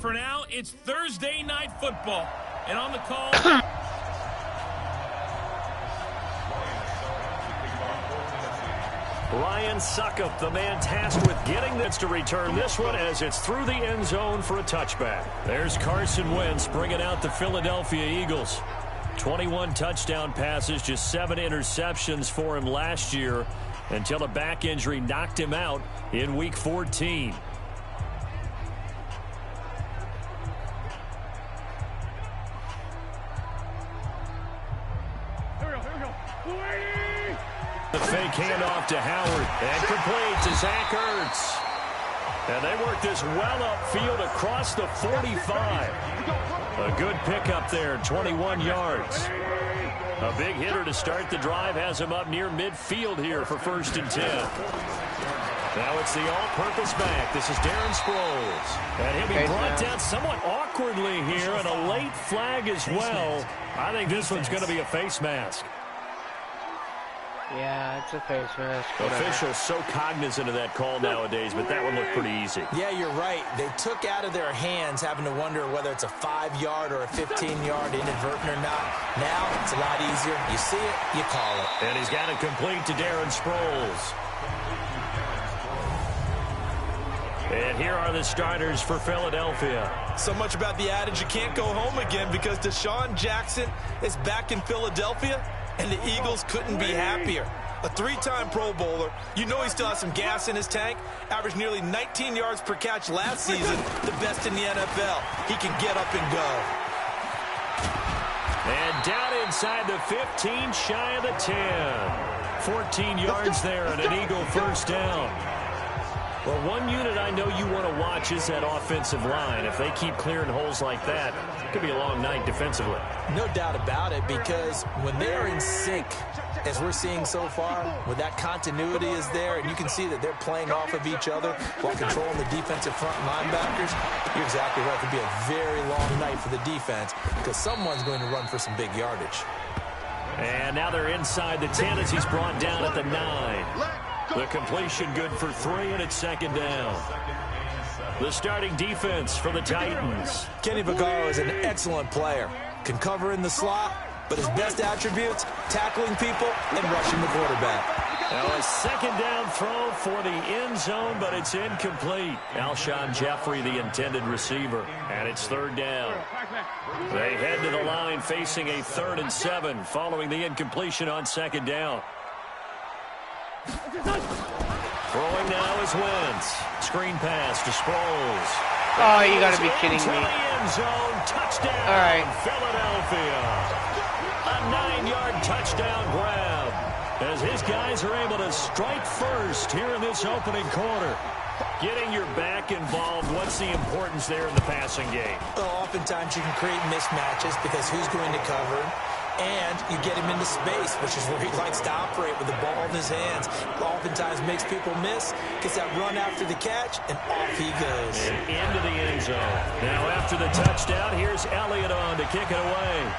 for now, it's Thursday Night Football. And on the call... Ryan Suckup, the man tasked with getting this to return this one as it's through the end zone for a touchback. There's Carson Wentz bringing out the Philadelphia Eagles. 21 touchdown passes, just 7 interceptions for him last year until a back injury knocked him out in Week 14. The fake handoff to Howard and complete to Zach Ertz. And they work this well upfield across the 45. A good pickup there, 21 yards. A big hitter to start the drive has him up near midfield here for 1st and 10. Now it's the all-purpose back. This is Darren Sproles. And he'll be brought down somewhat awkwardly here, and a late flag as well. I think this one's going to be a face mask. Yeah, it's a face mask. Officials so cognizant of that call nowadays, but that one looked pretty easy. Yeah, you're right. They took out of their hands having to wonder whether it's a 5-yard or a 15-yard inadvertent or not. Now it's a lot easier. You see it, you call it. And he's got it complete to Darren Sproles. And here are the starters for Philadelphia. So much about the adage you can't go home again because Deshaun Jackson is back in Philadelphia. And the Eagles couldn't be happier. A 3-time Pro Bowler, you know he still has some gas in his tank. Averaged nearly 19 yards per catch last season, the best in the NFL. He can get up and go. And down inside the 15, shy of the 10. 14 yards there and an Eagle first down. Well, one unit I know you want to watch is that offensive line. If they keep clearing holes like that, it could be a long night defensively. No doubt about it, because when they're in sync, as we're seeing so far, when that continuity is there, and you can see that they're playing off of each other while controlling the defensive front linebackers, you're exactly right. It could be a very long night for the defense because someone's going to run for some big yardage. And now they're inside the 10 as he's brought down at the 9. The completion good for 3, and it's 2nd down. The starting defense for the Titans. Kenny Vaccaro is an excellent player. Can cover in the slot, but his best attributes, tackling people and rushing the quarterback. Now a 2nd down throw for the end zone, but it's incomplete. Alshon Jeffrey, the intended receiver, and it's 3rd down. They head to the line facing a 3rd and 7 following the incompletion on 2nd down. Throwing now is Wentz. Screen pass to Sproles. Oh, you got to be kidding me. The end zone, touchdown, all right. Philadelphia. A 9-yard touchdown grab as his guys are able to strike first here in this opening quarter. Getting your back involved, what's the importance there in the passing game? Well, oftentimes you can create mismatches because who's going to cover him? And you get him into space, which is where he likes to operate with the ball in his hands. Oftentimes makes people miss, gets that run after the catch, and off he goes. And into the end zone. Now after the touchdown, here's Elliott on to kick it away.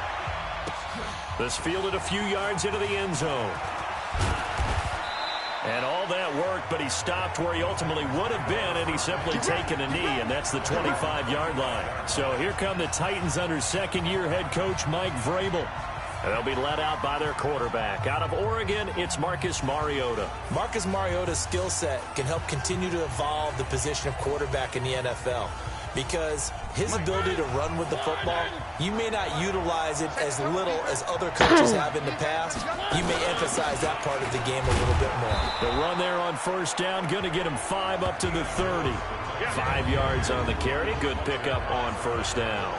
This fielded a few yards into the end zone. And all that worked, but he stopped where he ultimately would have been, and he's simply taken a knee, and that's the 25-yard line. So here come the Titans under second-year head coach Mike Vrabel. And they'll be led out by their quarterback. Out of Oregon, it's Marcus Mariota. Marcus Mariota's skill set can help continue to evolve the position of quarterback in the NFL. Because his ability to run with the football, you may not utilize it as little as other coaches have in the past. You may emphasize that part of the game a little bit more. The run there on 1st down, going to get him 5 up to the 30. 5 yards on the carry. Good pickup on 1st down.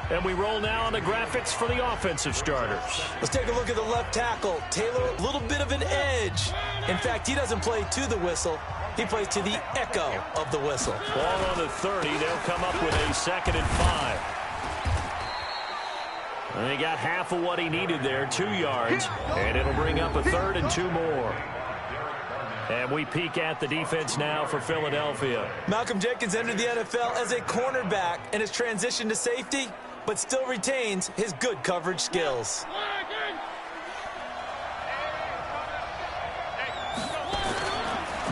And we roll now on the graphics for the offensive starters. Let's take a look at the left tackle. Taylor, a little bit of an edge. In fact, he doesn't play to the whistle. He plays to the echo of the whistle. Ball on the 30. They'll come up with a 2nd and 5. And he got half of what he needed there, 2 yards. And it'll bring up a 3rd and 2 more. And we peek at the defense now for Philadelphia. Malcolm Jenkins entered the NFL as a cornerback and has transitioned to safety, but still retains his good coverage skills.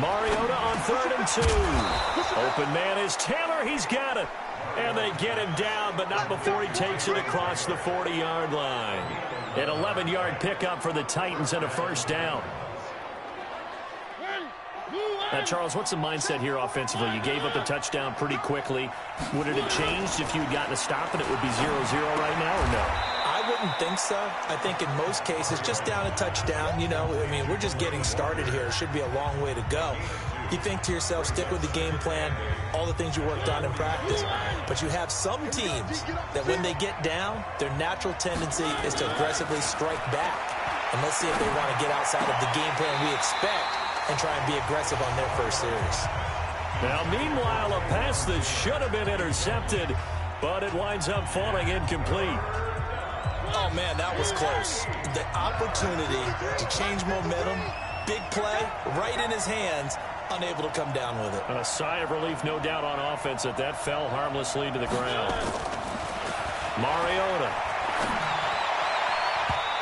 Mariota on 3rd and 2. Open man is Taylor. He's got it. And they get him down, but not before he takes it across the 40-yard line. An 11-yard pickup for the Titans and a first down. Now, Charles, what's the mindset here offensively? You gave up the touchdown pretty quickly. Would it have changed if you had gotten a stop and it would be 0-0 right now, or no? I wouldn't think so. I think in most cases, just down a touchdown, we're just getting started here. It should be a long way to go. You think to yourself, stick with the game plan, all the things you worked on in practice. But you have some teams that when they get down, their natural tendency is to aggressively strike back. And let's see if they want to get outside of the game plan we expect and try and be aggressive on their first series. Now, meanwhile, a pass that should have been intercepted, but it winds up falling incomplete. Oh, man, that was close. The opportunity to change momentum, big play, right in his hands, unable to come down with it. A sigh of relief, no doubt, on offense that fell harmlessly to the ground. Mariota.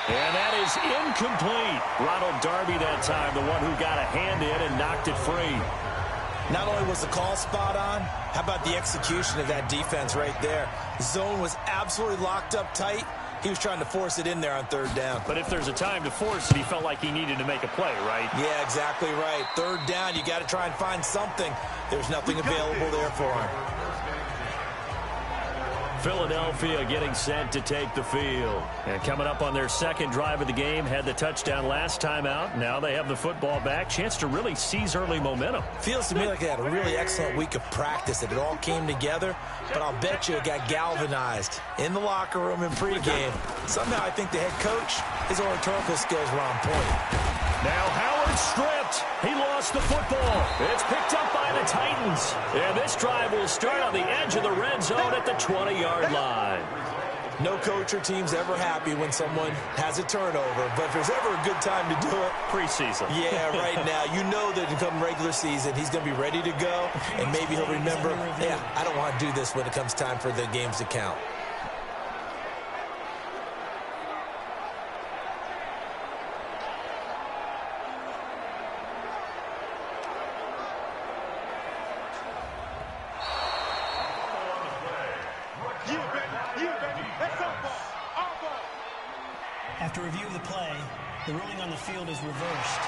And that is incomplete. Ronald Darby that time, the one who got a hand in and knocked it free. Not only was the call spot on, how about the execution of that defense right there? Zone was absolutely locked up tight. He was trying to force it in there on third down. But if there's a time to force it, he felt like he needed to make a play, right? Yeah, exactly right. Third down, you got to try and find something. There's nothing available there for him. Philadelphia getting set to take the field. And coming up on their second drive of the game, had the touchdown last time out. Now they have the football back. Chance to really seize early momentum. Feels to me like they had a really excellent week of practice, that it all came together. But I'll bet you it got galvanized in the locker room in pregame. Somehow I think the head coach, his oratorical skills were on point. Now Howard stripped. He lost the football. It's picked up by the Titans. And this drive will start on the edge of the red zone at the 20-yard line. No coach or team's ever happy when someone has a turnover, but if there's ever a good time to do it, preseason. Yeah, right now. You know that come regular season, he's going to be ready to go, and maybe he'll remember, yeah, I don't want to do this when it comes time for the games to count. After review of the play, the ruling on the field is reversed.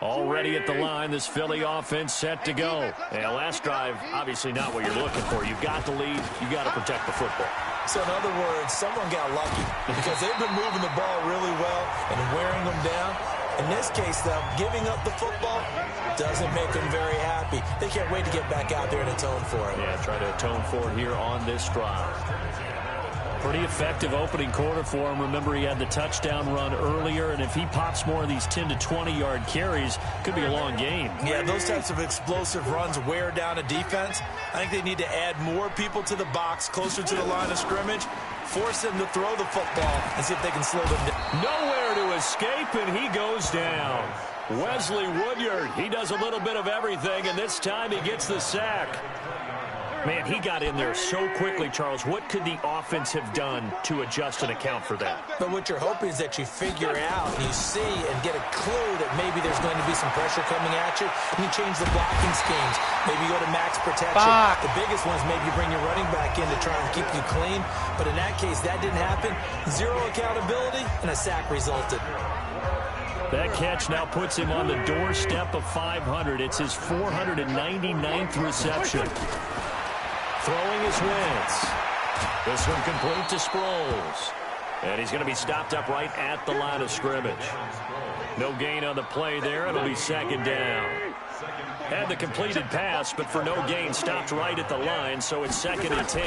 Already at the line, this Philly offense set to go. And last drive, obviously not what you're looking for. You've got the lead. You've got to protect the football. So in other words, someone got lucky because they've been moving the ball really well and wearing them down. In this case, though, giving up the football doesn't make them very happy. They can't wait to get back out there and atone for it. Yeah, try to atone for it here on this drive. Pretty effective opening quarter for him. Remember, he had the touchdown run earlier, and if he pops more of these 10 to 20-yard carries, could be a long game. Yeah, those types of explosive runs wear down a defense. I think they need to add more people to the box, closer to the line of scrimmage, force them to throw the football, and see if they can slow them down. Nowhere to escape, and he goes down. Wesley Woodyard, he does a little bit of everything, and this time he gets the sack. Man, he got in there so quickly, Charles. What could the offense have done to adjust and account for that? But what you're hoping is that you figure out, and you see and get a clue that maybe there's going to be some pressure coming at you, and you change the blocking schemes. Maybe you go to max protection. The biggest one is maybe you bring your running back in to try and keep you clean. But in that case, that didn't happen. Zero accountability, and a sack resulted. That catch now puts him on the doorstep of 500. It's his 499th reception. Throwing his Wentz. This one complete to Sproles. And he's going to be stopped up right at the line of scrimmage. No gain on the play there. It'll be second down. Had the completed pass, but for no gain, stopped right at the line, so it's 2nd and 10.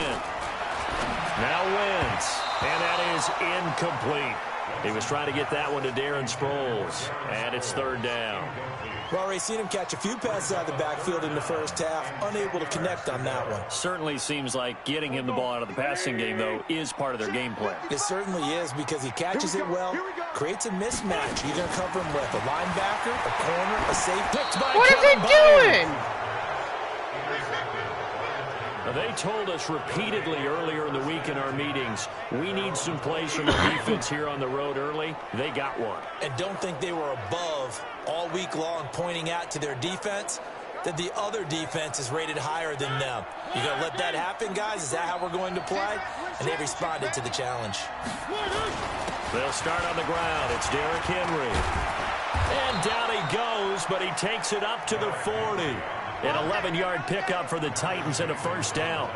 Now Wentz. And that is incomplete. He was trying to get that one to Darren Sproles. And it's 3rd down. We've already seen him catch a few passes out of the backfield in the first half, unable to connect on that one. Certainly seems like getting him the ball out of the passing game, though, is part of their game plan. It certainly is, because he catches it well, creates a mismatch. You're going to cover him with a linebacker, a corner, a safety. What is he doing? A They told us repeatedly earlier in the week in our meetings, we need some plays from the defense here on the road early. They got one. And don't think they were above all week long pointing out to their defense that the other defense is rated higher than them. You going to let that happen, guys? Is that how we're going to play? And they responded to the challenge. They'll start on the ground. It's Derrick Henry. And down he goes, but he takes it up to the 40. An 11-yard pickup for the Titans and a first down.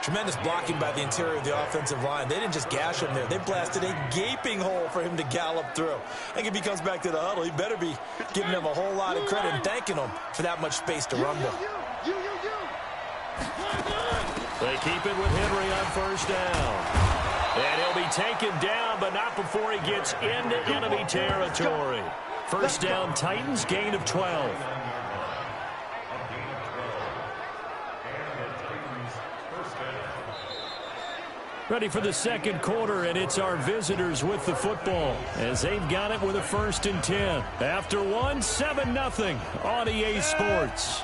Tremendous blocking by the interior of the offensive line. They didn't just gash him there. They blasted a gaping hole for him to gallop through. I think if he comes back to the huddle, he better be giving them a whole lot of credit and thanking them for that much space to rumble. They keep it with Henry on first down. And he'll be taken down, but not before he gets into enemy territory. First down, Titans, gain of 12. Ready for the second quarter, and it's our visitors with the football as they've got it with a 1st and 10. After 7-0 on EA Sports.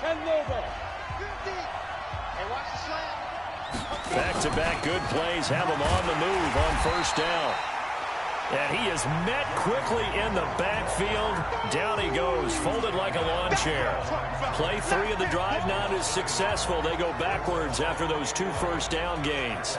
Back-to-back good plays have him on the move on first down. And he is met quickly in the backfield. Down he goes, folded like a lawn chair. Play 3 of the drive not as successful. They go backwards after those 2 first down gains.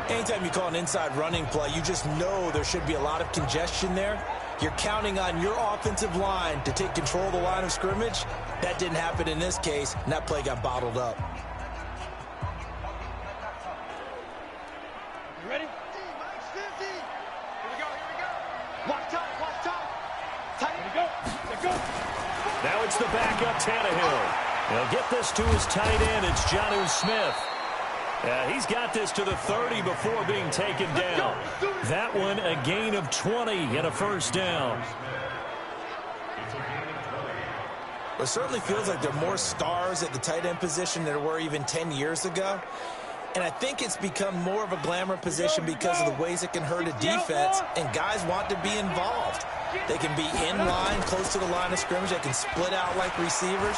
Anytime you call an inside running play, you just know there should be a lot of congestion there. You're counting on your offensive line to take control of the line of scrimmage. That didn't happen in this case, and that play got bottled up. You ready? Here we go. Watch out. Tight. Here we go. Let's go. Now it's the backup Tannehill. He'll get this to his tight end. It's Jonnu Smith. He's got this to the 30 before being taken down. That one a gain of 20 and a first down. It certainly feels like there are more stars at the tight end position than there were even 10 years ago. And I think it's become more of a glamour position because of the ways it can hurt a defense, and guys want to be involved. They can be in line, close to the line of scrimmage. They can split out like receivers.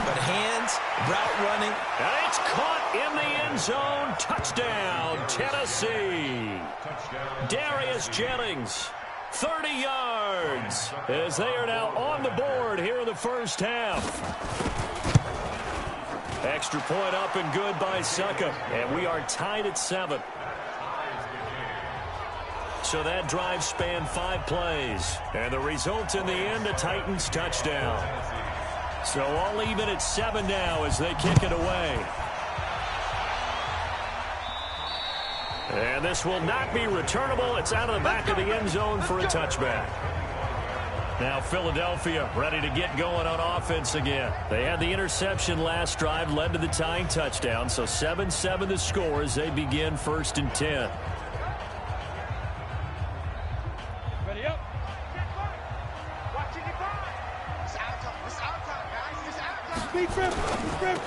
But hands, route running. And it's caught in the end zone. Touchdown, Tennessee. Darius Jennings, 30 yards, as they are now on the board here in the first half. Extra point up and good by Succa. And we are tied at 7. So that drive spanned 5 plays. And the result in the end, a Titans touchdown. So all even at 7 now as they kick it away. And this will not be returnable. It's out of the back of the end zone for a touchback. Now Philadelphia ready to get going on offense again. They had the interception last drive, led to the tying touchdown. So 7-7 the score as they begin 1st and 10. Ready up. Watching it by. It's our time, guys. It's our time. Speed grip.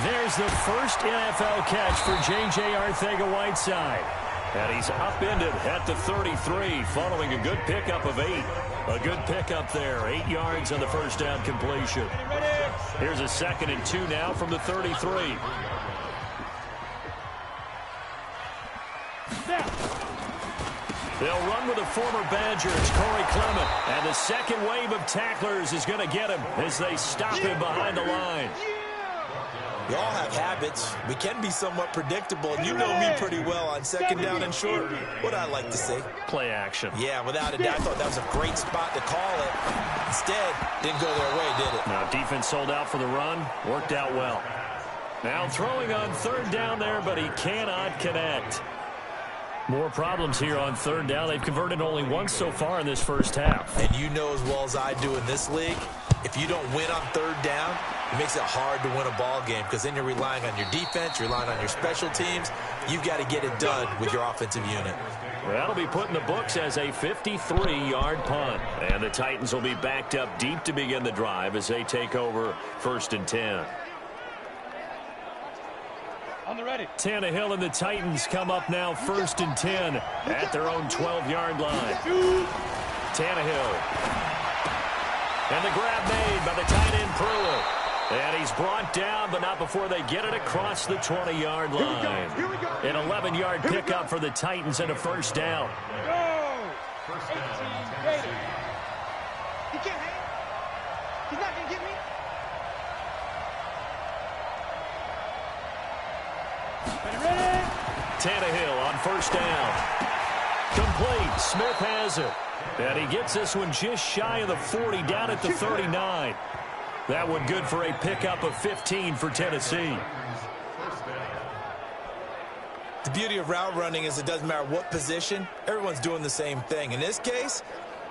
There's the first NFL catch for J.J. Arcega-Whiteside. And he's upended at the 33 following a good pickup of 8. A good pickup there. 8 yards on the first down completion. Here's a 2nd and 2 now from the 33. They'll run with a former Badger. It's Corey Clement. And the second wave of tacklers is going to get him as they stop him behind the line. We all have habits. We can be somewhat predictable, and you know me pretty well on 2nd down and short. What I like to see. Play action. Yeah, without a doubt. I thought that was a great spot to call it. Instead, didn't go their way, did it? Now defense sold out for the run. Worked out well. Now throwing on 3rd down there, but he cannot connect. More problems here on 3rd down. They've converted only once so far in this first half. And you know as well as I do in this league, if you don't win on 3rd down, it makes it hard to win a ball game because then you're relying on your defense, you're relying on your special teams. You've got to get it done with your offensive unit. Well, that'll be put in the books as a 53-yard punt. And the Titans will be backed up deep to begin the drive as they take over 1st and 10. On the ready. Tannehill and the Titans come up now 1st and 10 at their own 12-yard line. Tannehill. And the grab made by the tight end Pruitt. And he's brought down, but not before they get it across the 20-yard line. An 11-yard pickup for the Titans and a first down. He can't hang. He's not going to get me. Tannehill on first down. Complete. Smith has it. And he gets this one just shy of the 40, down at the 39. That one good for a pickup of 15 for Tennessee. The beauty of route running is it doesn't matter what position. Everyone's doing the same thing. In this case,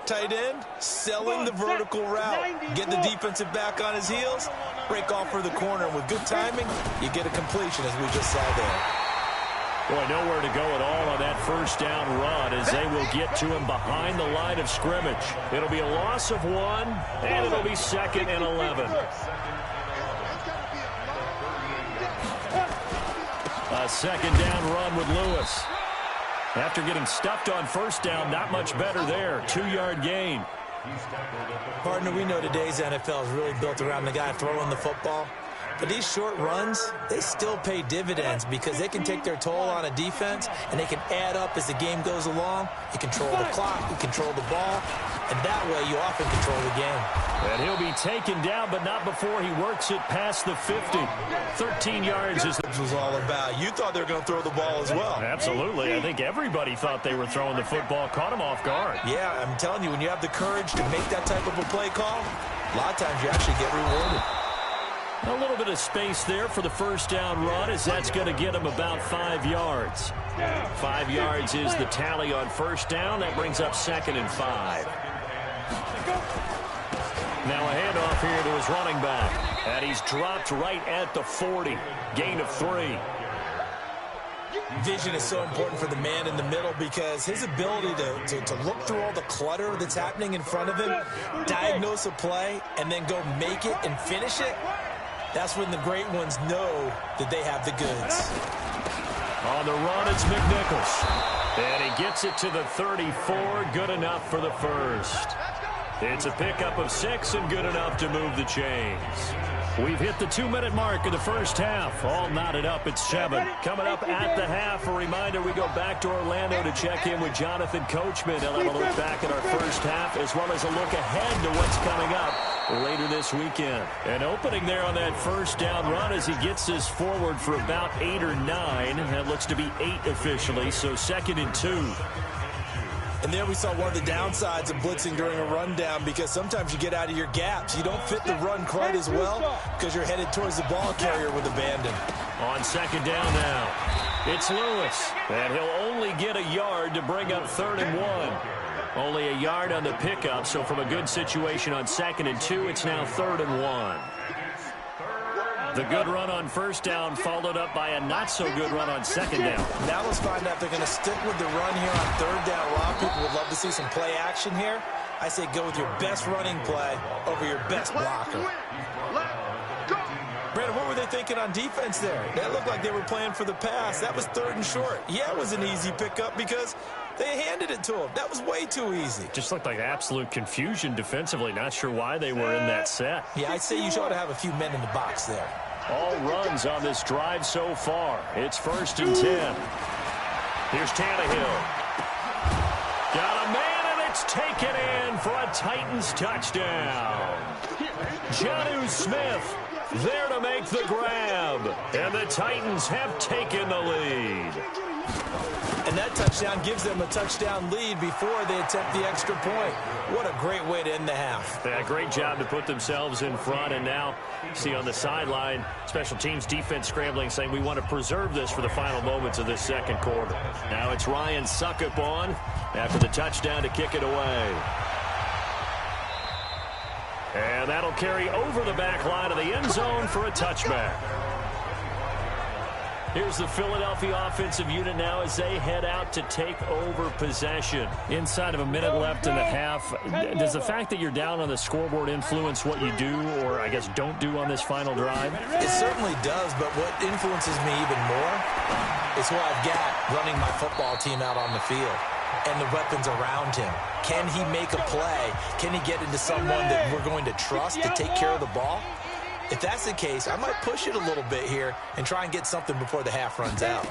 tight end, selling the vertical route. Get the defensive back on his heels, break off for the corner. And with good timing, you get a completion, as we just saw there. Boy, nowhere to go at all on that first down run as they will get to him behind the line of scrimmage. It'll be a loss of 1, and it'll be 2nd and 11. A second down run with Lewis. After getting stuffed on first down, not much better there. 2-yard gain. Partner, we know today's NFL is really built around the guy throwing the football. But these short runs, they still pay dividends because they can take their toll on a defense and they can add up as the game goes along. You control the clock, you control the ball, and that way you often control the game. And he'll be taken down, but not before he works it past the 50. 13 yards is this was all about. You thought they were going to throw the ball as well. Absolutely. I think everybody thought they were throwing the football, caught him off guard. Yeah, I'm telling you, when you have the courage to make that type of a play call, a lot of times you actually get rewarded. A little bit of space there for the first down run as that's going to get him about 5 yards. 5 yards is the tally on first down. That brings up 2nd and 5. Now a handoff here to his running back. And he's dropped right at the 40. Gain of 3. Vision is so important for the man in the middle because his ability to look through all the clutter that's happening in front of him, diagnose a play, and then go make it and finish it, that's when the great ones know that they have the goods. On the run, it's McNichols. And he gets it to the 34. Good enough for the first. It's a pickup of 6 and good enough to move the chains. We've hit the 2-minute mark of the first half. All knotted up at 7. Coming up at the half, a reminder, we go back to Orlando to check in with Jonathan Coachman. He'll have a look back at our first half as well as a look ahead to what's coming up later this weekend. And opening there on that first down run as he gets this forward for about 8 or 9. That looks to be 8 officially, so 2nd and 2. And there we saw one of the downsides of blitzing during a rundown because sometimes you get out of your gaps. You don't fit the run quite as well because you're headed towards the ball carrier with abandon. On 2nd down now, it's Lewis. And he'll only get a yard to bring up 3rd and 1. Only a yard on the pickup, so from a good situation on 2nd and 2, it's now 3rd and 1. The good run on first down followed up by a not-so-good run on 2nd down. Now let's find out if they're going to stick with the run here on 3rd down. A lot of people would love to see some play action here. I say go with your best running play over your best blocker. Brandon, what were they thinking on defense there? That looked like they were playing for the pass. That was 3rd and short. Yeah, it was an easy pickup because they handed it to him. That was way too easy. Just looked like absolute confusion defensively. Not sure why they were in that set. Yeah, I'd say you ought to have a few men in the box there. All runs on this drive so far. It's 1st and 10. Here's Tannehill. Got a man, and it's taken in for a Titans touchdown. Jonnu Smith there to make the grab. And the Titans have taken the lead. And that touchdown gives them a touchdown lead before they attempt the extra point. What a great way to end the half. Yeah, great job to put themselves in front. And now, see on the sideline, special teams defense scrambling, saying we want to preserve this for the final moments of this second quarter. Now it's Ryan Suckup on after the touchdown to kick it away. And that'll carry over the back line of the end zone for a touchback. Here's the Philadelphia offensive unit now as they head out to take over possession. Inside of a minute left in the half, does the fact that you're down on the scoreboard influence what you do or, I guess, don't do on this final drive? It certainly does, but what influences me even more is who I've got running my football team out on the field and the weapons around him. Can he make a play? Can he get into someone that we're going to trust to take care of the ball? If that's the case, I might push it a little bit here and try and get something before the half runs out.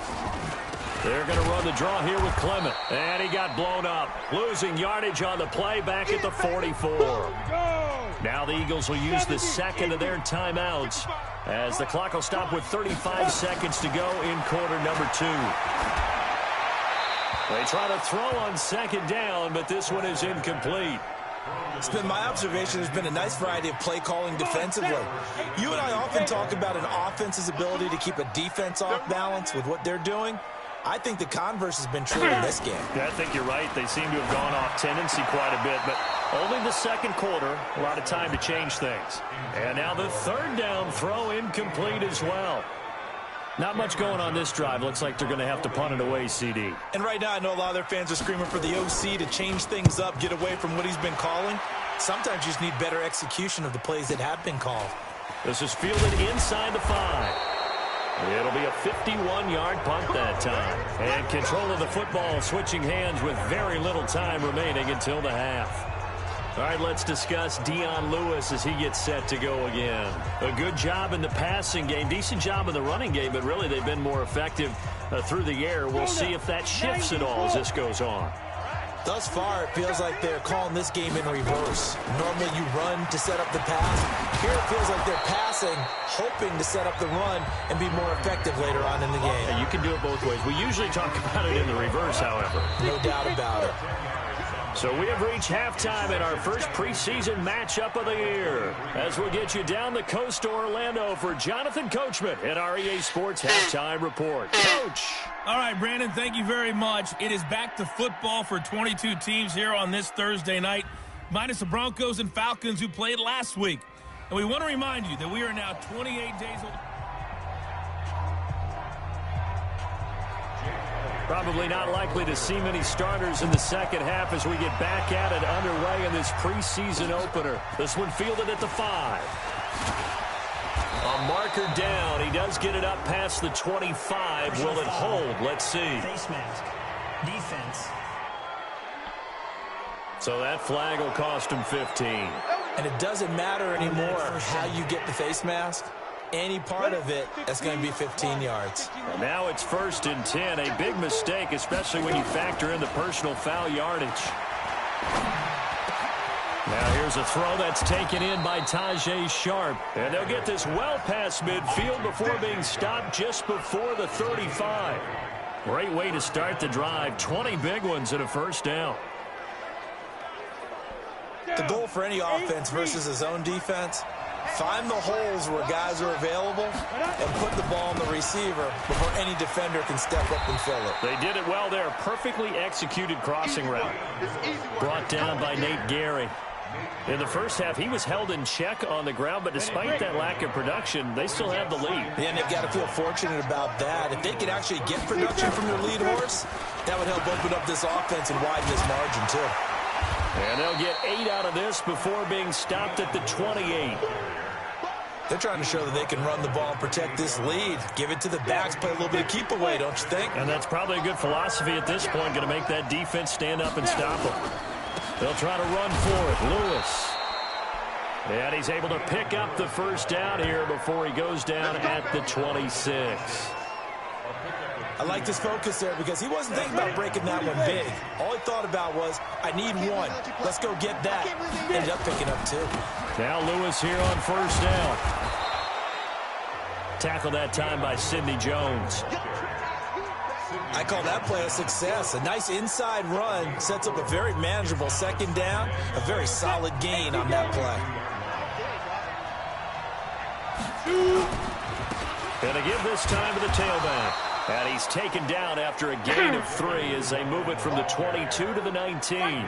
They're going to run the draw here with Clement. And he got blown up. Losing yardage on the play back at the 44. Now the Eagles will use the second of their timeouts as the clock will stop with 35 seconds to go in quarter number 2. They try to throw on second down, but this one is incomplete. It's been my observation there's been a nice variety of play calling defensively. You and I often talk about an offense's ability to keep a defense off balance with what they're doing. I think the converse has been true in this game. Yeah, I think you're right. They seem to have gone off tendency quite a bit, but only the second quarter, a lot of time to change things. And now the third down throw incomplete as well. Not much going on this drive. Looks like they're going to have to punt it away, CD. And right now, I know a lot of their fans are screaming for the OC to change things up, get away from what he's been calling. Sometimes you just need better execution of the plays that have been called. This is fielded inside the 5. It'll be a 51-yard punt that time. And control of the football switching hands with very little time remaining until the half. All right, let's discuss Dion Lewis as he gets set to go again. A good job in the passing game, decent job in the running game, but really they've been more effective through the air. We'll see if that shifts at all as this goes on. Thus far, it feels like they're calling this game in reverse. Normally you run to set up the pass. Here it feels like they're passing, hoping to set up the run and be more effective later on in the game. Yeah, you can do it both ways. We usually talk about it in the reverse, however. No doubt about it. So we have reached halftime in our first preseason matchup of the year. As we'll get you down the coast to Orlando for Jonathan Coachman at our EA Sports Halftime Report. Coach! All right, Brandon, thank you very much. It is back to football for 22 teams here on this Thursday night, minus the Broncos and Falcons who played last week. And we want to remind you that we are now 28 days old. Probably not likely to see many starters in the second half as we get back at it underway in this preseason opener. This one fielded at the 5. A marker down. He does get it up past the 25. Will it hold? Let's see. Face mask. Defense. So that flag will cost him 15. And it doesn't matter anymore how you get the face mask. Any part of it, that's going to be 15 yards. And now it's 1st and 10. A big mistake, especially when you factor in the personal foul yardage. Now here's a throw that's taken in by Tajay Sharp. And they'll get this well past midfield before being stopped just before the 35. Great way to start the drive. 20 big ones and a first down. The goal for any offense versus his own defense, find the holes where guys are available and put the ball on the receiver before any defender can step up and fill it. They did it well there. Perfectly executed crossing route. Brought down by Nate Gary. In the first half, he was held in check on the ground, but despite that lack of production, they still have the lead. Yeah, and they've got to feel fortunate about that. If they could actually get production from their lead horse, that would help open up this offense and widen this margin, too. And they'll get 8 out of this before being stopped at the 28. They're trying to show that they can run the ball and protect this lead. Give it to the backs, play a little bit of keep away, don't you think? And that's probably a good philosophy at this point, going to make that defense stand up and stop them. They'll try to run for it. Lewis. And he's able to pick up the first down here before he goes down at the 26. I like this focus there because he wasn't thinking about breaking that one big. All he thought about was, I need one. Let's go get that. Ended up picking up 2. Now Lewis here on first down. Tackled that time by Sidney Jones. I call that play a success. A nice inside run sets up a very manageable second down. A very solid gain on that play. Gonna give this time to the tailback. And he's taken down after a gain of 3 as they move it from the 22 to the 19.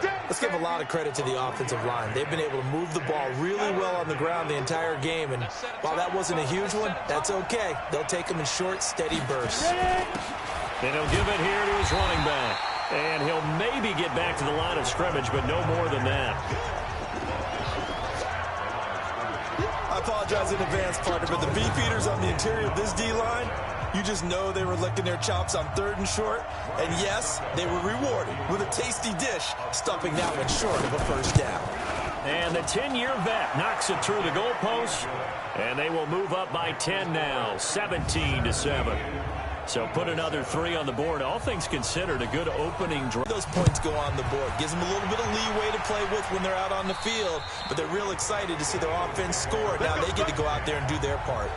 Let's give a lot of credit to the offensive line. They've been able to move the ball really well on the ground the entire game. And while that wasn't a huge one, that's okay. They'll take them in short, steady bursts. Then he'll give it here to his running back. And he'll maybe get back to the line of scrimmage, but no more than that. I apologize in advance, partner, but the beefeaters on the interior of this D-line, you just know they were licking their chops on 3rd and short. And yes, they were rewarded with a tasty dish, stuffing that one short of a first down. And the 10-year vet knocks it through the goalpost. And they will move up by 10 now, 17-7. So put another 3 on the board. All things considered, a good opening drive. Those points go on the board. Gives them a little bit of leeway to play with when they're out on the field. But they're real excited to see their offense score. Now they get to go out there and do their part.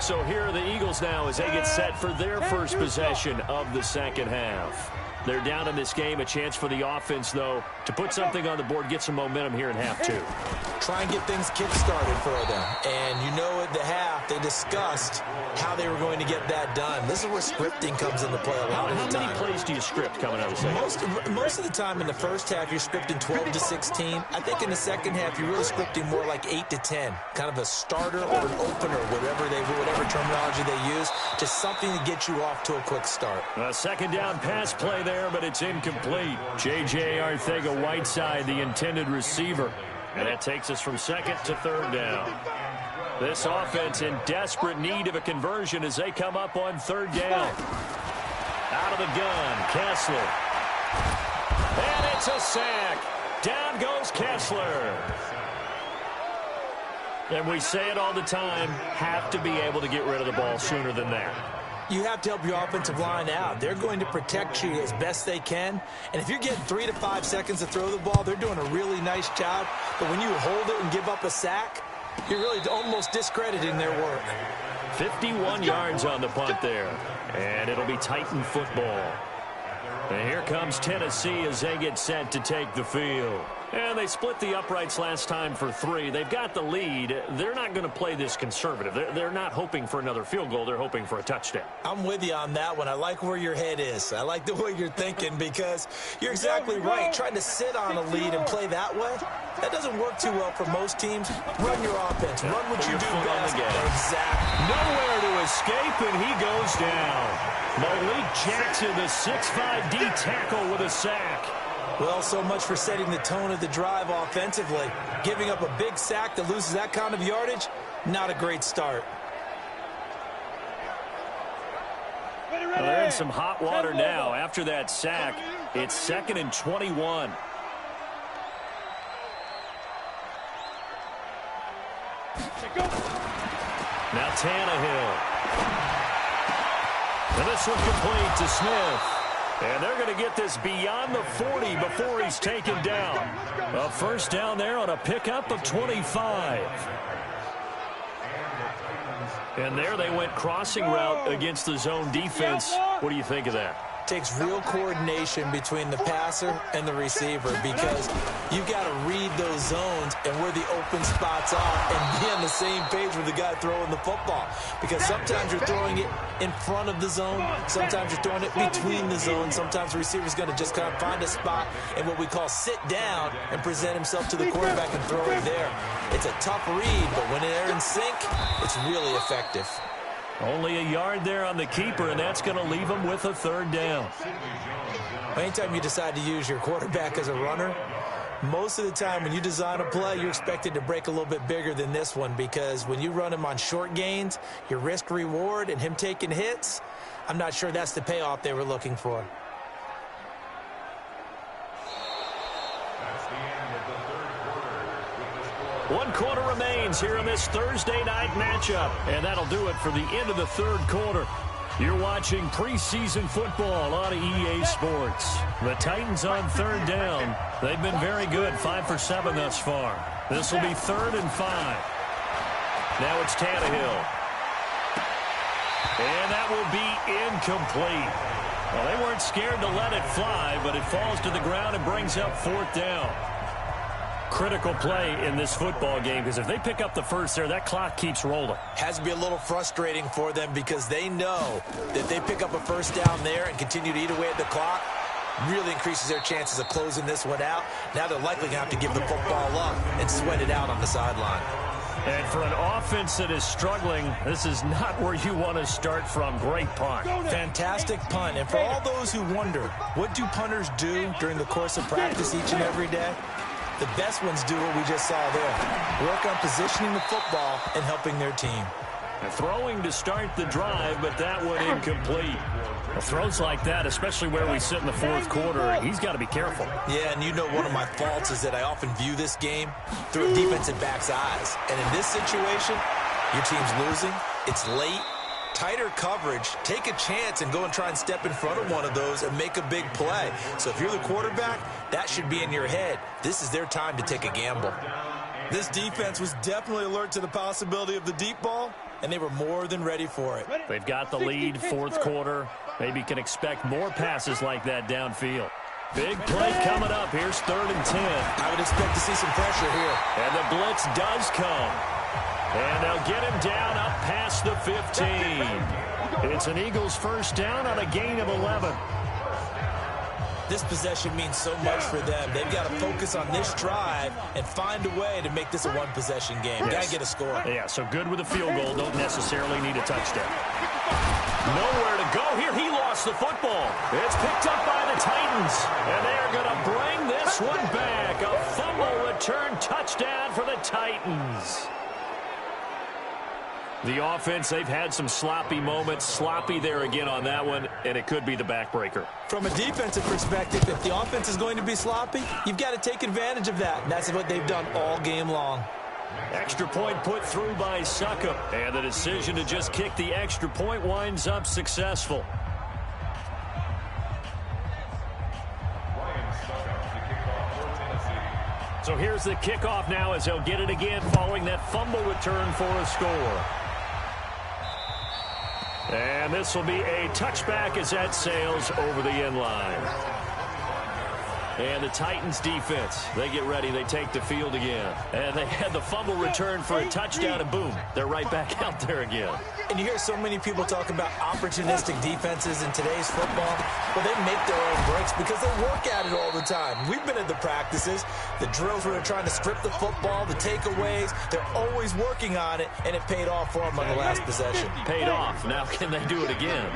So here are the Eagles now as they get set for their first possession of the second half. They're down in this game. A chance for the offense, though, to put something on the board, get some momentum here in half 2. Try and get things kick-started for them. And you know at the half, they discussed how they were going to get that done. This is where scripting comes into play a lot of the time. How many plays do you script coming out of the second? Most of the time in the first half, you're scripting 12 to 16. I think in the second half, you're really scripting more like 8 to 10. Kind of a starter or an opener, whatever terminology they use. Just something to get you off to a quick start. A second down pass play there, but it's incomplete. J.J. Arcega-Whiteside, the intended receiver. And that takes us from second to third down. This offense in desperate need of a conversion as they come up on third down. Out of the gun, Kessler. And it's a sack. Down goes Kessler. And we say it all the time, have to be able to get rid of the ball sooner than that. You have to help your offensive line out. They're going to protect you as best they can. And if you're getting 3 to 5 seconds to throw the ball, they're doing a really nice job. But when you hold it and give up a sack, you're really almost discrediting their work. 51 yards on the punt there. And it'll be Titan football. And here comes Tennessee as they get set to take the field. And they split the uprights last time for 3. They've got the lead. They're not going to play this conservative. They're not hoping for another field goal. They're hoping for a touchdown. I'm with you on that one. I like where your head is. I like the way you're thinking because you're exactly right. Trying to sit on a lead and play that way, that doesn't work too well for most teams. Run your offense. Run what you do best. Exactly. Nowhere to escape, and he goes down. Malik Jackson, the 6'5" D tackle with a sack. Well, so much for setting the tone of the drive offensively. Giving up a big sack that loses that kind of yardage, not a great start. Well, they're in some hot water now. After that sack, it's 2nd and 21. Now Tannehill. And this one complete to Smith. And they're going to get this beyond the 40 before he's taken down. A first down there on a pickup of 25. And there they went crossing route against the zone defense. What do you think of that? Takes real coordination between the passer and the receiver because you've got to read those zones and where the open spots are and be on the same page with the guy throwing the football. Because sometimes you're throwing it in front of the zone. Sometimes you're throwing it between the zones. Sometimes the receiver's going to just kind of find a spot and what we call sit down and present himself to the quarterback and throw it there. It's a tough read, but when they're in sync, it's really effective. Only a yard there on the keeper, and that's going to leave him with a third down. Anytime you decide to use your quarterback as a runner, most of the time when you design a play, you're expected to break a little bit bigger than this one because when you run him on short gains, your risk-reward and him taking hits, I'm not sure that's the payoff they were looking for. One quarter remains here in this Thursday night matchup, and that'll do it for the end of the third quarter. You're watching preseason football on EA Sports. The Titans on third down. They've been very good, 5 for 7 thus far. This will be 3rd and 5. Now it's Tannehill. And that will be incomplete. Well, they weren't scared to let it fly, but it falls to the ground and brings up 4th down. Critical play in this football game because if they pick up the first there, that clock keeps rolling. Has to be a little frustrating for them because they know that they pick up a first down there and continue to eat away at the clock, really increases their chances of closing this one out. Now they're likely going to have to give the football up and sweat it out on the sideline. And for an offense that is struggling, this is not where you want to start from. Great punt. Fantastic punt. And for all those who wonder, what do punters do during the course of practice each and every day? The best ones do what we just saw there. Work on positioning the football and helping their team. Throwing to start the drive, but that one incomplete. Well, throws like that, especially where we sit in the fourth quarter, he's got to be careful. Yeah, and you know one of my faults is that I often view this game through a defensive back's eyes. And in this situation, your team's losing, it's late, tighter coverage, take a chance and go and try and step in front of one of those and make a big play. So if you're the quarterback, that should be in your head. This is their time to take a gamble. This defense was definitely alert to the possibility of the deep ball, and they were more than ready for it. They've got the lead, fourth quarter. Maybe can expect more passes like that downfield. Big play coming up. Here's 3rd and 10. I would expect to see some pressure here. And the blitz does come. And they'll get him down up past the 15. It's an Eagles first down on a gain of 11. This possession means so much for them. They've got to focus on this drive and find a way to make this a one-possession game. Yes. Got to get a score. Yeah, so good with a field goal. Don't necessarily need a touchdown. Nowhere to go here. He lost the football. It's picked up by the Titans. And they're going to bring this one back. A fumble return touchdown for the Titans. The offense, they've had some sloppy moments. Sloppy there again on that one, and it could be the backbreaker. From a defensive perspective, if the offense is going to be sloppy, you've got to take advantage of that. And that's what they've done all game long. Extra point put through by Succop. And the decision to just kick the extra point winds up successful. So here's the kickoff now as they'll get it again following that fumble return for a score. And this will be a touchback as that sails over the end line. And the Titans defense, they get ready. They take the field again. And they had the fumble return for a touchdown, and boom, they're right back out there again. And you hear so many people talk about opportunistic defenses in today's football. Well, they make their own breaks because they work at it all the time. We've been at the practices, the drills where they're trying to strip the football, the takeaways. They're always working on it, and it paid off for them on the last possession. Paid off. Now can they do it again?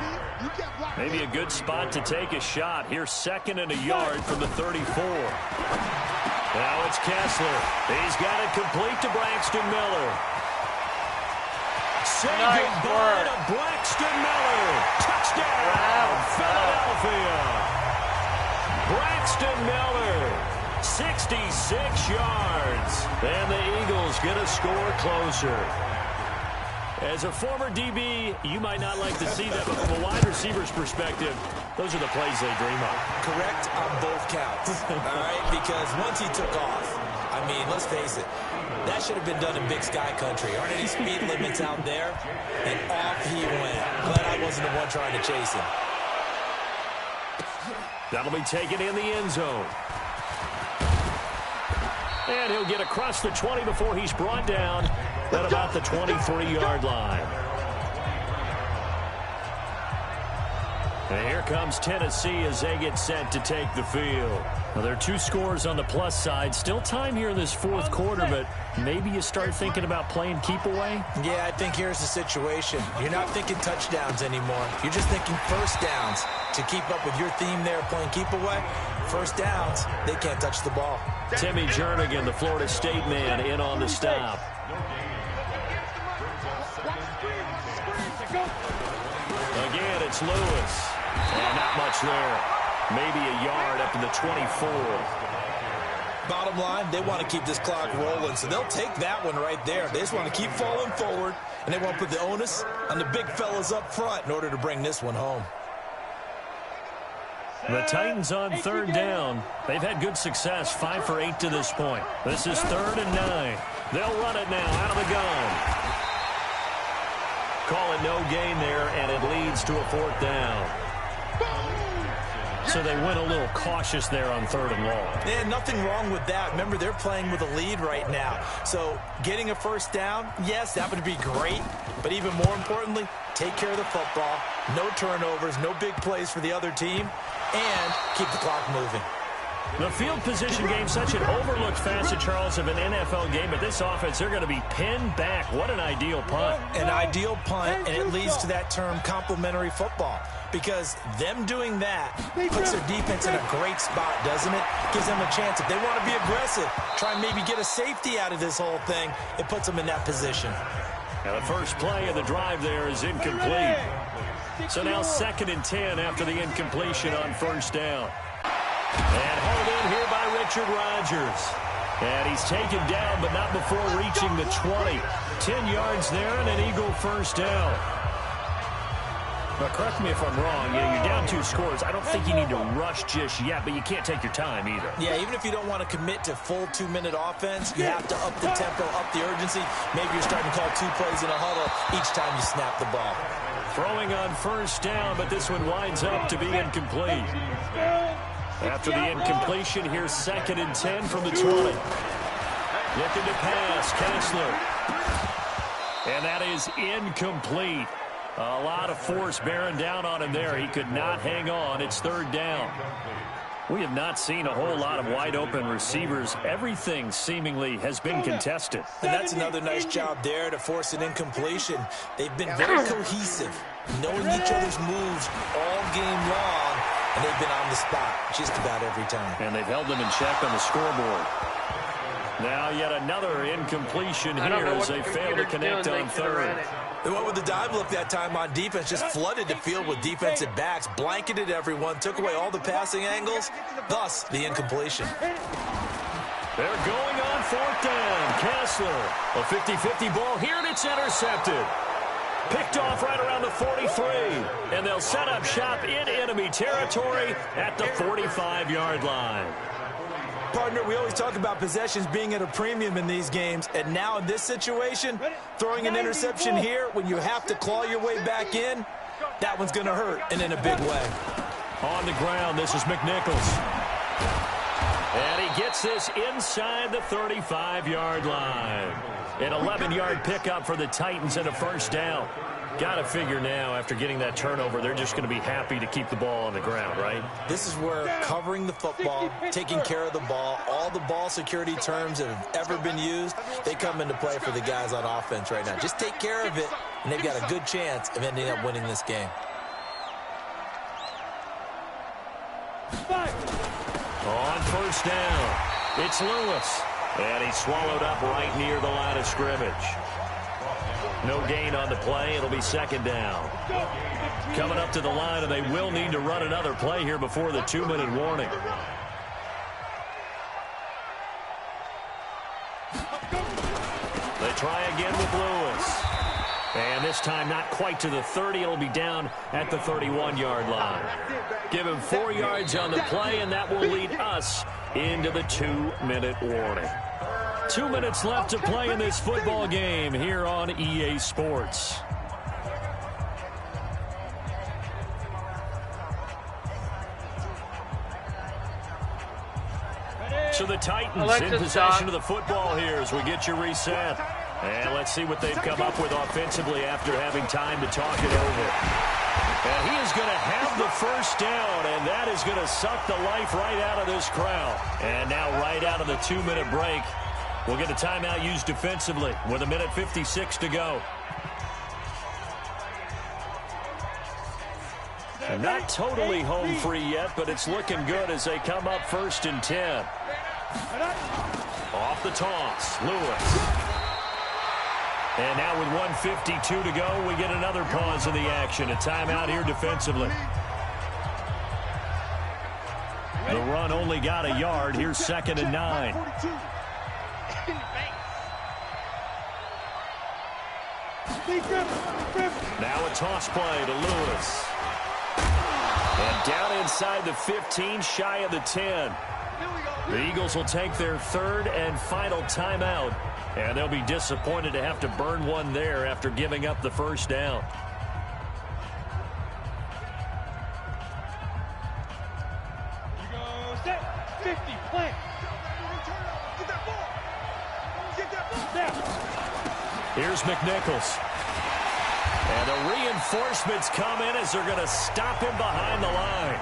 Maybe a good spot to take a shot. Here's 2nd and a yard from the 34. Now it's Kessler. He's got it complete to Braxton Miller. Say goodbye to Braxton Miller. Touchdown, Philadelphia. Braxton Miller, 66 yards. And the Eagles get a score closer. As a former DB, you might not like to see that, but from a wide receiver's perspective, those are the plays they dream of. Correct on both counts, all right? Because once he took off, I mean, let's face it, that should have been done in Big Sky country. Aren't any speed limits out there? And off he went. Glad I wasn't the one trying to chase him. That'll be taken in the end zone. And he'll get across the 20 before he's brought down at about the 23-yard line. And here comes Tennessee as they get set to take the field. Now, there are 2 scores on the plus side. Still time here in this fourth quarter, but maybe you start thinking about playing keep away? Yeah, I think here's the situation. You're not thinking touchdowns anymore. You're just thinking first downs. To keep up with your theme there, playing keep away, first downs, they can't touch the ball. Timmy Jernigan, the Florida State man, in on the stop. Again, it's Lewis. And not much there. Maybe a yard up to the 24. Bottom line, they want to keep this clock rolling, so they'll take that one right there. They just want to keep falling forward, and they want to put the onus on the big fellas up front in order to bring this one home. The Titans on 3rd down. They've had good success, 5 for 8 to this point. This is 3rd and 9. They'll run it now out of the gun. Call it no gain there, and it leads to a 4th down. So they went a little cautious there on 3rd and long. Yeah, nothing wrong with that. Remember, they're playing with a lead right now. So getting a first down, yes, that would be great. But even more importantly, take care of the football. No turnovers, no big plays for the other team, and keep the clock moving. The field position game, such an overlooked facet, Charles, of an NFL game. But this offense, they're going to be pinned back. What an ideal punt. An ideal punt, and it leads to that term complementary football. Because them doing that puts their defense in a great spot, doesn't it? Gives them a chance. If they want to be aggressive, try and maybe get a safety out of this whole thing, it puts them in that position. Now the first play of the drive there is incomplete. So now 2nd and 10 after the incompletion on first down. And hauled in here by Richard Rodgers. And he's taken down, but not before reaching the 20. 10 yards there and an Eagle first down. Now, correct me if I'm wrong. You're down 2 scores. I don't think you need to rush just yet, but you can't take your time either. Yeah, even if you don't want to commit to full 2-minute offense, you have to up the tempo, up the urgency. Maybe you're starting to call 2 plays in a huddle each time you snap the ball. Throwing on first down, but this one winds up to be incomplete. After the incompletion, here's 2nd and 10 from the 20. Looking to pass, Kessler. And that is incomplete. A lot of force bearing down on him there. He could not hang on. It's 3rd down. We have not seen a whole lot of wide-open receivers. Everything seemingly has been contested. And that's another nice job there to force an incompletion. They've been very cohesive, knowing each other's moves all game long, and they've been on the spot just about every time. And they've held them in check on the scoreboard. Now yet another incompletion here as they fail to connect on 3rd. They went with the dive look that time on defense, just flooded the field with defensive backs, blanketed everyone, took away all the passing angles, thus the incompletion. They're going on 4th down. Kessler, a 50-50 ball here, and it's intercepted. Picked off right around the 43, and they'll set up shop in enemy territory at the 45-yard line. Partner, we always talk about possessions being at a premium in these games, and now in this situation, throwing an interception here when you have to claw your way back in, that one's going to hurt, and in a big way. On the ground, this is McNichols. And he gets this inside the 35-yard line. An 11-yard pickup for the Titans and a first down. Got to figure now, after getting that turnover, they're just going to be happy to keep the ball on the ground, right? This is where covering the football, taking care of the ball, all the ball security terms that have ever been used, they come into play for the guys on offense right now. Just take care of it, and they've got a good chance of ending up winning this game. On first down, it's Lewis. And he's swallowed up right near the line of scrimmage. No gain on the play. It'll be 2nd down. Coming up to the line, and they will need to run another play here before the 2-minute warning. They try again with Lewis. And this time not quite to the 30. It'll be down at the 31-yard line. Give him 4 yards on the play, and that will lead us into the 2-minute warning. 2 minutes left to play in this football game here on EA Sports. So the Titans in possession of the football here as we get you reset. And let's see what they've come up with offensively after having time to talk it over. And he is going to have the first down, and that is going to suck the life right out of this crowd. And now right out of the 2-minute break, we'll get a timeout used defensively with 1:56 to go. And not totally home free yet, but it's looking good as they come up 1st and 10. Off the toss, Lewis. And now with 1:52 to go, we get another pause in the action. A timeout here defensively. The run only got a yard. Here's 2nd and 9. Now a toss play to Lewis. And down inside the 15, shy of the 10. The Eagles will take their 3rd and final timeout. And they'll be disappointed to have to burn one there after giving up the first down. Here's McNichols. And the reinforcements come in as they're going to stop him behind the line.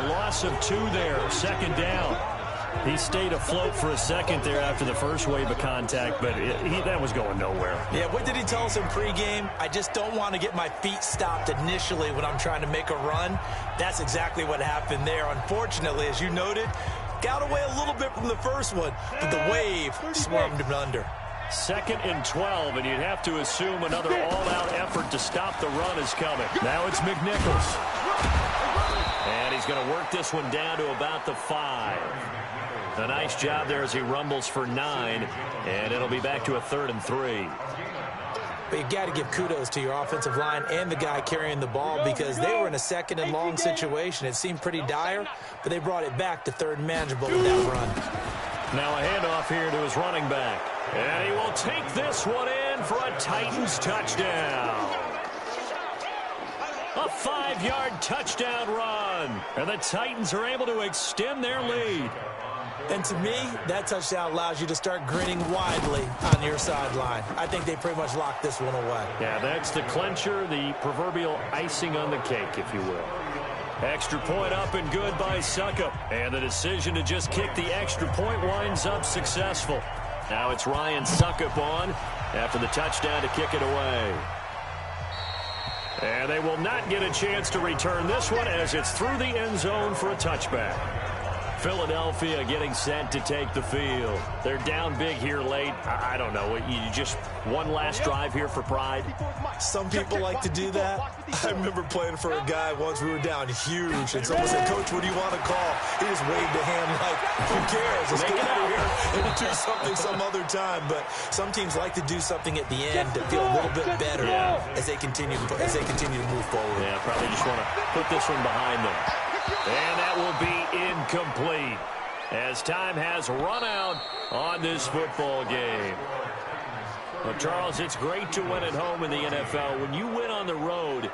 A loss of 2 there, 2nd down. He stayed afloat for a second there after the first wave of contact, but that was going nowhere. Yeah, what did he tell us in pregame? I just don't want to get my feet stopped initially when I'm trying to make a run. That's exactly what happened there. Unfortunately, as you noted, got away a little bit from the first one, but the wave swarmed him under. 2nd and 12, and you'd have to assume another all-out effort to stop the run is coming. Now it's McNichols. And he's going to work this one down to about the 5. A nice job there as he rumbles for 9, and it'll be back to a 3rd and 3. But you've got to give kudos to your offensive line and the guy carrying the ball because they were in a 2nd and long situation. It seemed pretty dire, but they brought it back to 3rd and manageable with that run. Now a handoff here to his running back. And he will take this one in for a Titans touchdown. A 5-yard touchdown run. And the Titans are able to extend their lead. And to me, that touchdown allows you to start grinning widely on your sideline. I think they pretty much locked this one away. Yeah, that's the clincher, the proverbial icing on the cake, if you will. Extra point up and good by Succop. And the decision to just kick the extra point winds up successful. Now it's Ryan Succop on after the touchdown to kick it away. And they will not get a chance to return this one as it's through the end zone for a touchback. Philadelphia getting set to take the field. They're down big here late. I don't know. You just one last drive here for pride? Some people like to do that. I remember playing for a guy once. We were down huge, and someone said, "Coach, what do you want to call?" He just waved a hand like, "Who cares? Let's get out of here and do something some other time." But some teams like to do something at the end to feel a little bit better as they continue to move forward. Yeah, probably just want to put this one behind them. And that will be incomplete as time has run out on this football game. Well, Charles, it's great to win at home in the NFL. When you win on the road,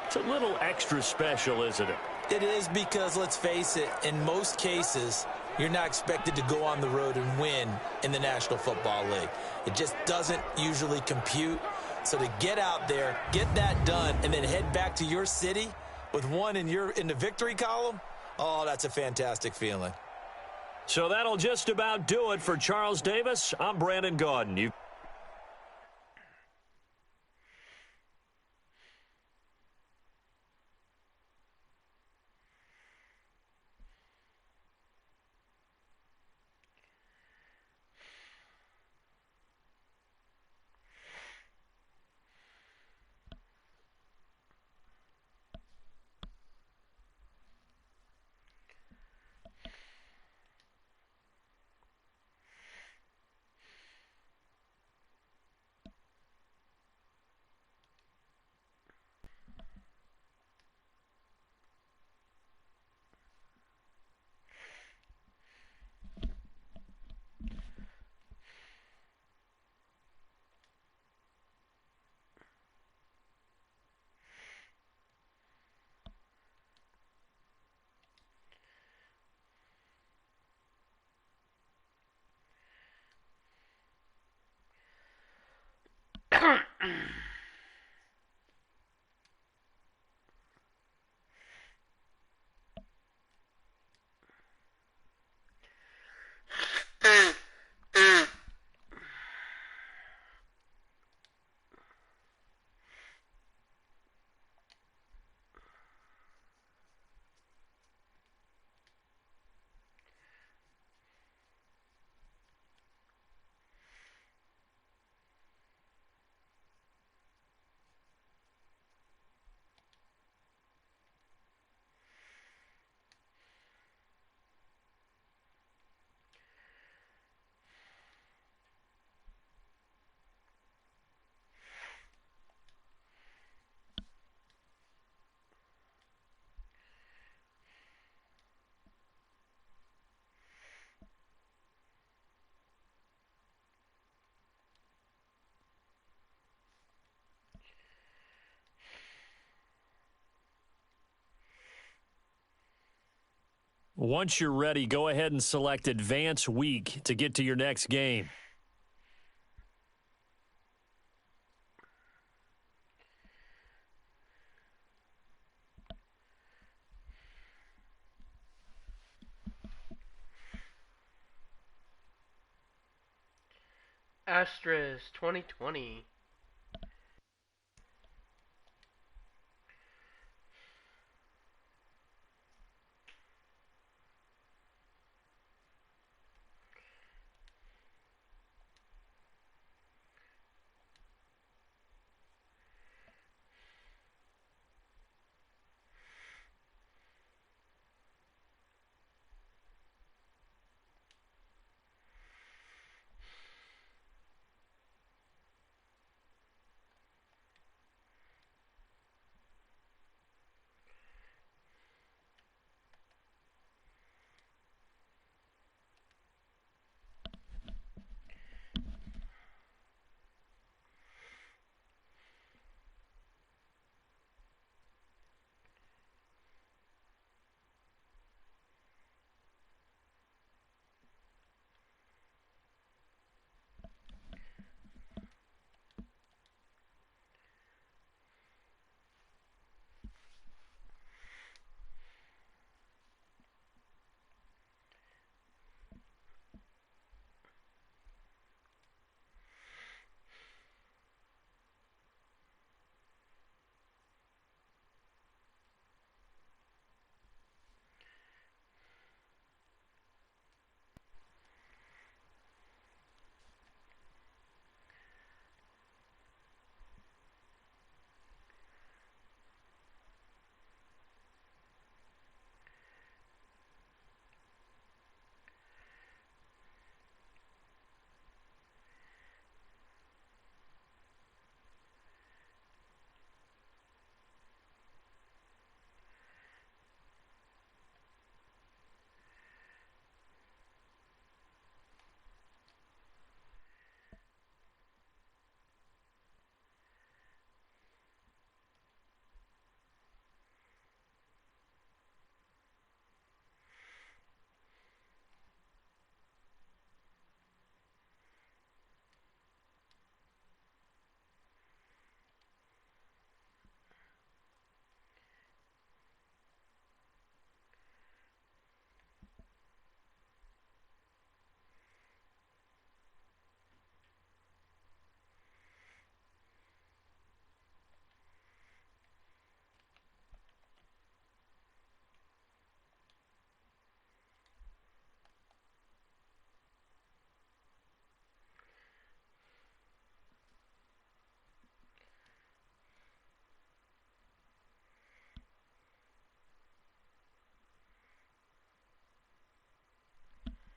it's a little extra special, isn't it? It is because, let's face it, in most cases, you're not expected to go on the road and win in the National Football League. It just doesn't usually compute. So to get out there, get that done, and then head back to your city with one in the victory column, oh, that's a fantastic feeling. So that'll just about do it for Charles Davis. I'm Brandon Gaudin. Once you're ready, go ahead and select Advance Week to get to your next game. Astros 2020.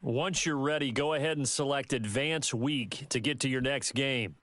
Once you're ready, go ahead and select Advance Week to get to your next game.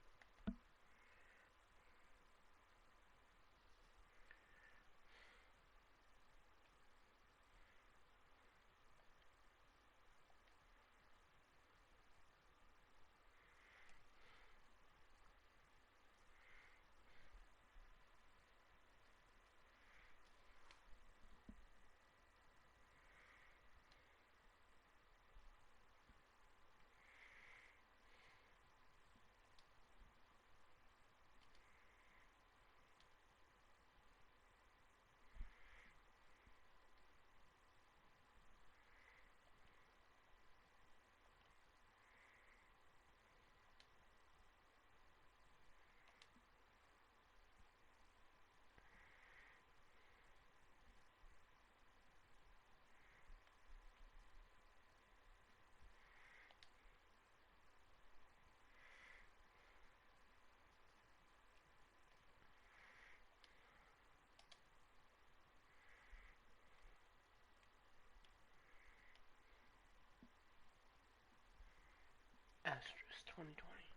Astros 2020.